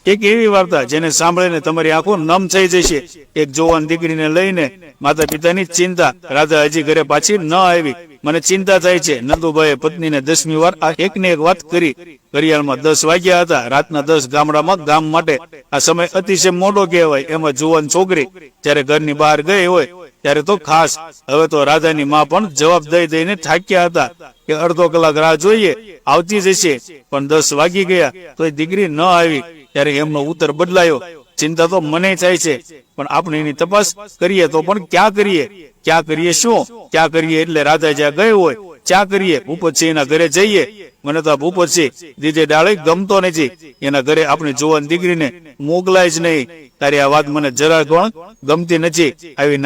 એક એવી વાર્તા જેને સાંભળીને તમારી આંખો નમ થઈ જશે। એક જુવાન દીકરીને લઈને માતા પિતાની ચિંતા। રાધા હજી ઘરે પાછી ન આવી, મને ચિંતા થાય છે। નંદુભાઈએ પત્નીને 10મી વાર આ એકને એક વાત કરી। ઘડિયાળમાં 10 વાગ્યા હતા। રાતના 10 ગામડામાં ગામ માટે આ સમય અતિશય મોટો કહેવાય। એમાં જુવાન છોકરી જ્યારે ઘરની બહાર ગઈ હોય ત્યારે તો ખાસ। હવે તો રાધાની માં પણ જવાબ દઈ દઈને થાક્યા હતા કે અડધો કલાક રાહ જોઈએ, આવતી જશે। પણ 10 વાગી ગયા તો દીકરી ન આવી ત્યારે એમનો ઉત્તર બદલાયો। ચિંતા તો મને થાય છે, પણ આપણે એની તપાસ કરીએ તો પણ ક્યાં કરીએ? ક્યાં કરીએ શું? ક્યાં કરીએ એટલે રાધા જ્યાં ગઈ હોય ક્યાં કરીએ? ભૂપતસિંહના ઘરે જઈએ। મને તો ભૂપતસિંહ દીધે ડાળે ગમતો નથી। એના ઘરે આપણી જુવાન દીકરીને મોકલાય જ નહીં। તારી આ વાત મને જરા પણ ગમતી નથી। આવી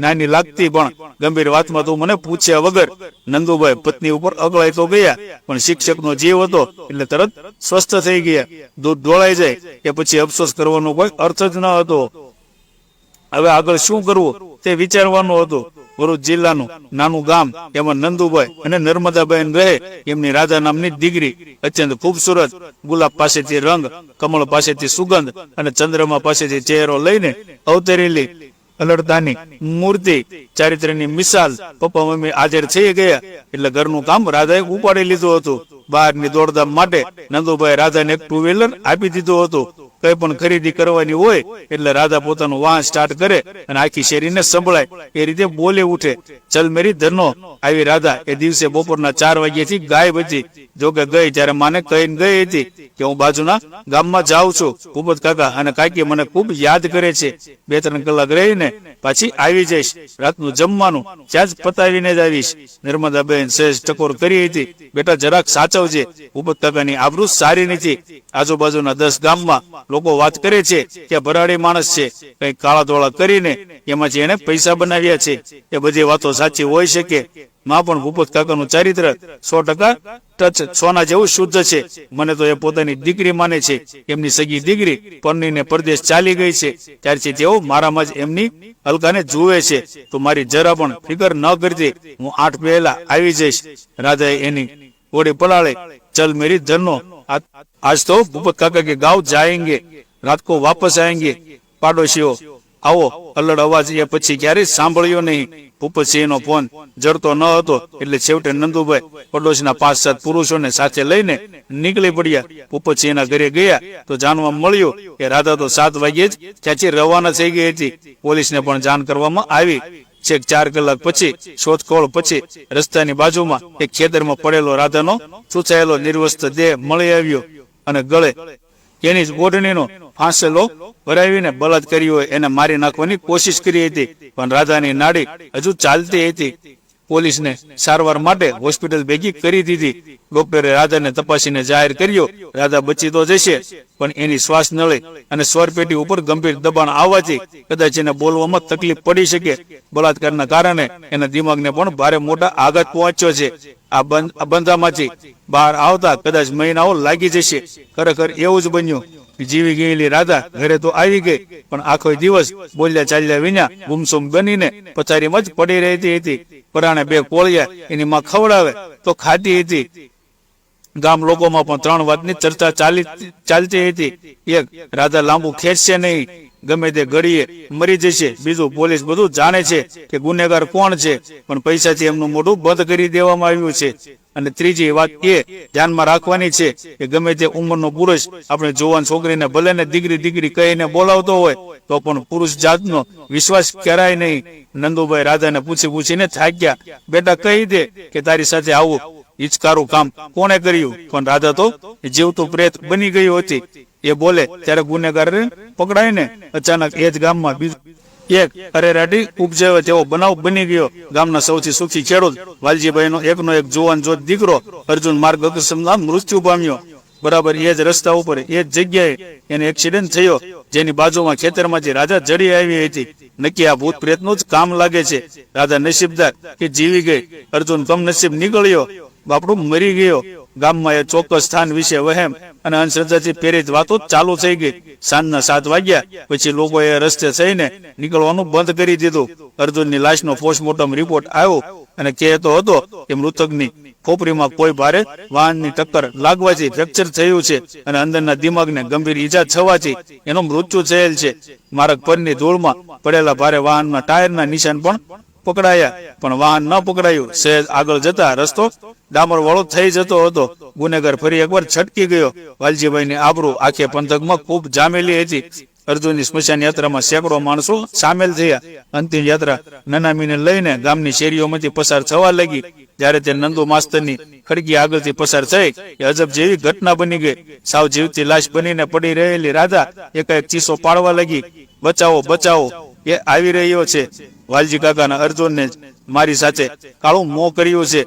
નાની લાગતી પણ ગંભીર વાતમાં તું મને પૂછ્યા વગર। નંદુભાઈ પત્ની ઉપર અગળાઈ તો ગયા, પણ શિક્ષકનો જીવ હતો એટલે તરત સ્વસ્થ થઈ ગયા। દૂધ ઢોળાઈ જાય કે પછી અફસોસ કરવાનો કોઈ અર્થ જ ન હતો। હવે આગળ શું કરવું તે વિચારવાનું હતું। ભરૂચ જિલ્લાનું નાનું ગામ, એમાં નંદુભાઈ અને નર્મદાબેન રહે। એમની રાધા નામની દીકરી અત્યંત ખૂબસૂરત, ગુલાબ પાસેથી રંગ, કમળ પાસેથી સુગંધ અને ચંદ્રમા પાસેથી ચહેરો લઈને અવતરેલી અલડતાની મૂર્તિ, ચારિત્ર્યની મિસાલ। પપ્પા મમ્મી હાજર થઈ ગયા એટલે ઘરનું કામ રાધાએ ઉપાડી લીધું હતું। બહારની દોડધામ માટે નંદુભાઈ રાધાને એક 2 વ્હીલર આપી દીધું હતું। કઈ પણ ખરીદી કરવાની હોય એટલે રાધા પોતાનું વાહન સ્ટાર્ટ કરે અને આખી શેરીને સંભળાય એ રીતે બોલે ઉઠે, ચલ મેરી ધનો। આવી રાધા એ દિવસે બપોરના 4 વાગ્યાથી ગાયબ હતી। જોકે ગઈ ત્યારે માને કહીને ગઈ હતી કે હું બાજુના ગામમાં જાઉં છું। ભૂપત કાકા અને કાકી મને ખૂબ યાદ કરે છે। 2-3 કલાક રહીને પાછી આવી જઈશ। રાતનું જમવાનું ત્યાં જ પતાવીને જ આવીશ। નર્મદાબેન સહેજ ટકોર કરી હતી, બેટા જરાક સાચવજે, ભૂપત કાકાની આબરૂ સારી નથી। આજુબાજુના 10 ગામમાં લોકો વાત કરે છે કે ભરાડી માણસ છે, કઈ કાળા ધોળા કરીને એમાંથી એને પૈસા બનાવ્યા છે। એ બધી વાતો સાચી હોય શકે? માં પણ ભૂપત કાકાનું ચારિત્ર 100% ટચ સોના જેવું શુદ્ધ છે। મને તો એ પોતાની દીકરી માને છે। એમની સગી દીકરી પરણીને પરદેશ ચાલી ગઈ છે ત્યારથી તેઓ મારામાં જ એમની હલકાને જુએ છે। તો મારી જરા પણ ફિકર ન કરતી, હું 8 પહેલા આવી જઈશ। રાધાએ એની ઓડી પલાળે, ચલ મેરી ધનો। आज तो भूपत काका के गांव जाएंगे, रात को वापस आएंगे। पाड़ोशीओ आओ। અલડ અવાજ એ પછી ક્યારેય સાંભળ્યો નહીં। ભૂપતસિંહનો ફોન જડતો ન હતો એટલે છેવટે નંદુભાઈ પડોશના 5-7 પુરુષોને સાથે લઈને નીકળી પડ્યા। ભૂપતસિંહના ઘરે ગયા તો જાણવા મળ્યું કે રાધા તો 7 વાગ્યે જ ત્યાંથી રવાના થઈ ગઈ હતી। પોલીસને પણ જાણ કરવામાં આવી। છેક 4 કલાક પછી શોધખોળ પછી રસ્તાની બાજુમાં એક ખેતરમાં પડેલો રાધાનો સૂચાયેલો નિર્વસ્ત્ર દેહ મળી આવ્યો અને ગળે એની જ ઓઢણીનો ફાંસલો ભરાવીને બળાત્કારીઓએ એને મારી નાખવાની કોશિશ કરી હતી, પણ રાધાની નાડી હજુ ચાલતી હતી। પોલીસને સારવાર માટે હોસ્પિટલ ભેગી કરી દીધી। ડોક્ટરે રાધાને તપાસીને જાહેર કર્યો રાધા બચી તો જશે, પણ એની શ્વાસ નળી અને સ્વરપેટી ઉપર ગંભીર દબાણ આવવાથી કદાચ એને બોલવામાં તકલીફ પડી શકે। બળાત્કારના કારણે એના દિમાગને પણ ભારે મોટા આઘાત પહોંચ્યો છે। આ બંધામાંથી બહાર આવતા કદાચ મહિનાઓ લાગી જશે। ખરેખર એવું જ બન્યું। જીવી ગયેલી રાધા ઘરે તો આવી ગઈ, પણ આખો દિવસ બોલ્યા ચાલ્યા વિના ગુમસુમ બનીને પથારીમાં જ પડી રહેતી હતી। પરાણે 2 કોળિયા એની માં ખવડાવે તો ખાતી હતી। ગામ લોકોમાં પણ 3 વાતની ચર્ચા ચાલતી હતી। એક, રાધા લાંબુ ખેંચશે નહીં, ગમે તે ઘડીએ મરી જશે। બીજું, પોલીસ બધું જાણે છે કે ગુનેગાર કોણ છે, પણ પૈસાથી એમનું મોઢું બંધ કરી દેવામાં આવ્યું છે। અને ત્રીજી વાત એ ધ્યાનમાં રાખવાની છે કે ગમે તે ઉંમરનો પુરુષ આપણે જુવાન છોકરીને ભલે ને દીકરી દીકરી કહીને બોલાવતો હોય તો પણ પુરુષ જાતનો વિશ્વાસ કરાય નહીં। નંદુભાઈ રાધાને પૂછીને થાક્યા। બેટા કહી દે કે તારી સાથે આવું હિચકારું કામ કોણે કર્યું? પણ રાધા તો જીવતું પ્રેત બની ગઈ હતી। એ બોલે ત્યારે ગુનેગાર પકડાય ને? અચાનક એ જ ગામમાં એક અરેરાટી ઉપજે તેવો બનાવ બની ગયો। ગામના સૌથી સુખી ખેડૂત વાલજીભાઈનો એકનો એક જુવાન જોત દીકરો અર્જુન માર્ગ અકસ્માતમાં મૃત્યુ પામ્યો। બરાબર એ જ રસ્તા ઉપર એ જ જગ્યાએ એને એક્સિડન્ટ થયો, જેની બાજુમાં ખેતરમાંથી રાધા જડી આવી હતી। નક્કી આ ભૂત પ્રેતનું જ કામ લાગે છે। રાધા નસીબદાર કે જીવી ગઈ, અર્જુન કમ નસીબ નીકળ્યો। બાપડું મરી ગયો. ગામમાં એ ચોક્કસ સ્થાન વિશે વહેમ અને અંધશ્રદ્ધાથી પ્રેરિત વાતો ચાલુ થઈ ગઈ. સાંજના 7 વાગ્યા પછી લોકોએ રસ્તે થઈને નીકળવાનું બંધ કરી દીધું. અર્જુનની લાશનો પોસ્ટમોર્ટમ રિપોર્ટ આવ્યો અને કહેતો હતો કે મૃતકની ખોપરીમાં કોઈ ભારે વાહનની ટક્કર લાગવાથી ફ્રેક્ચર થયું છે અને અંદરના દિમાગને ગંભીર ઈજા થવાથી એનો મૃત્યુ થયેલ છે. માર્ગ પરની ધૂળમાં પડેલા ભારે વાહનના ટાયરના નિશાન પણ પકડાયા, પણ વાહન ન પકડાયું. સહેજ આગળ જતા રસ્તો ડામર વાળો થઈ જતો હતો. ગુનેગાર ફરી એકવાર છટકી ગયો. વાલજીભાઈની આબરૂ આખે પંથકમાં ખૂબ જામેલી હતી. અર્જુનની સ્મશાન યાત્રામાં સેંકડો માણસો સામેલ થયા. અંતિમ યાત્રા નનામીને લઈને ગામની શેરીઓમાંથી પસાર થવા લાગી. જ્યારે તે નંદુ માસ્તરની ખડકી આગળથી પસાર થઈ એ અજબ જેવી ઘટના બની ગઈ. સાવ જીવતી લાશ બનીને પડી રહેલી રાધા એકાએક ચીસો પાડવા લાગી, બચાવો બચાવો, એ આવી રહ્યો છે. વાલજી કાકાના અર્જુનને મારી સાથે કાળું મોં કર્યું છે.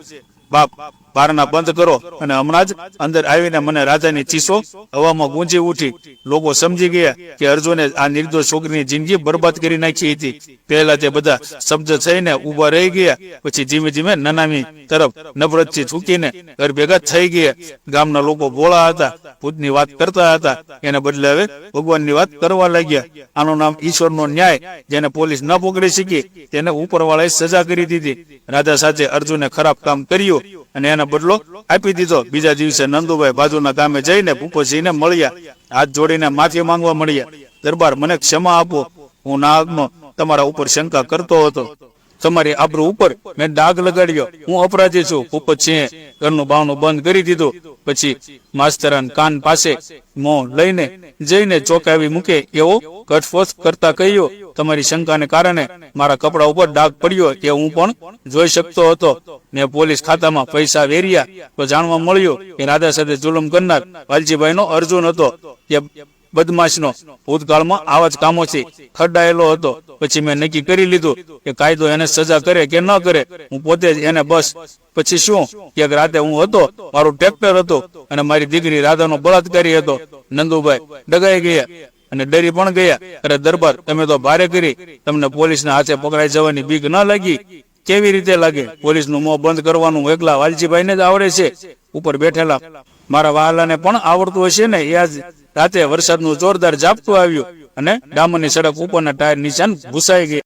બાપ, બારણા બંધ કરો. અને હમણાં જ અંદર આવીને મને રાધાની ચીસો હવામાં ગુંજી ઉઠી. લોકો સમજી ગયા કે અર્જુને આ નિર્દોષ છોકરીની જિંદગી બરબાદ કરી નાખી હતી. પહેલા તે બધા શબ્દ થઈને ઉભા રહી ગયા, પછી ધીમે ધીમે નનામી તરફ નફરતથી થૂકીને ઘર ભેગા થઈ ગયા. ગામના લોકો ભોળા હતા, ભૂતની વાત કરતા હતા, એને બદલે હવે ભગવાનની વાત કરવા લાગ્યા. આનું નામ ઈશ્વરનો ન્યાય. જેને પોલીસ ન પકડી શકી તેને ઉપરવાળાએ સજા કરી દીધી. રાધા સાથે અર્જુને ખરાબ કામ કર્યું અને એનો બદલો આપી દીધો. બીજા દિવસે નંદુભાઈ બાજુના ગામે જઈને ભૂપતસિંહને મળ્યા, હાથ જોડીને માફી માંગવા મળ્યા. દરબાર, મને ક્ષમા આપો. હું નાગનો તમારા ઉપર શંકા કરતો હતો. તમારી આબરૂ ઉપર મેં ડાઘ લગાડ્યો. હું અપરાધી છું. ભૂપતસિંહે ઘરનું બાવણું બંધ કરી દીધું. પછી માસ્તરાન કાન પાસે મોં લઈને જઈને ચોંકાવી મૂકે એવો કટફોસ કરતા કહ્યું, તમારી શંકાને કારણે મારા કપડા ઉપર ડાઘ પડ્યો એ હું પણ જોઈ શકતો હતો. મેં પોલીસ ખાતામાં પૈસા વેર્યા તો જાણવા મળ્યું કે રાધા સાથે જુલમ કરનાર વાલજીભાઈનો અર્જુન હતો. એ બદમાશનો ભૂતકાળમાં આવા જ કામોથી ખરડાયેલો હતો. પછી મેં નક્કી કરી લીધું કે કાયદો એને સજા કરે કે ન કરે, હું પોતે જ એને બસ. પછી શું, એક રાતે હું હતો, મારું ટ્રેક્ટર હતું અને મારી દીકરી રાધાનો બળાત્કારી હતો. નંદુભાઈ ડગાઈ ગયા અને ડરી પણ ગયા. અરે દરબાર, તમે તો ભારે કરી. તમને પોલીસના હાથે પકડાઈ જવાની બીક ન લાગી? કેવી રીતે લાગે? પોલીસનું મોં બંધ કરવાનું એકલા વાલજીભાઈને જ આવડે છે. ઉપર બેઠેલા મારા વહાલાને પણ આવડતું હશે ને. એ આજ રાતે વરસાદનું જોરદાર ઝાપટું આવ્યું અને ડામરની સડક ઉપરના ટાયર નિશાન ભૂસાઈ ગયા.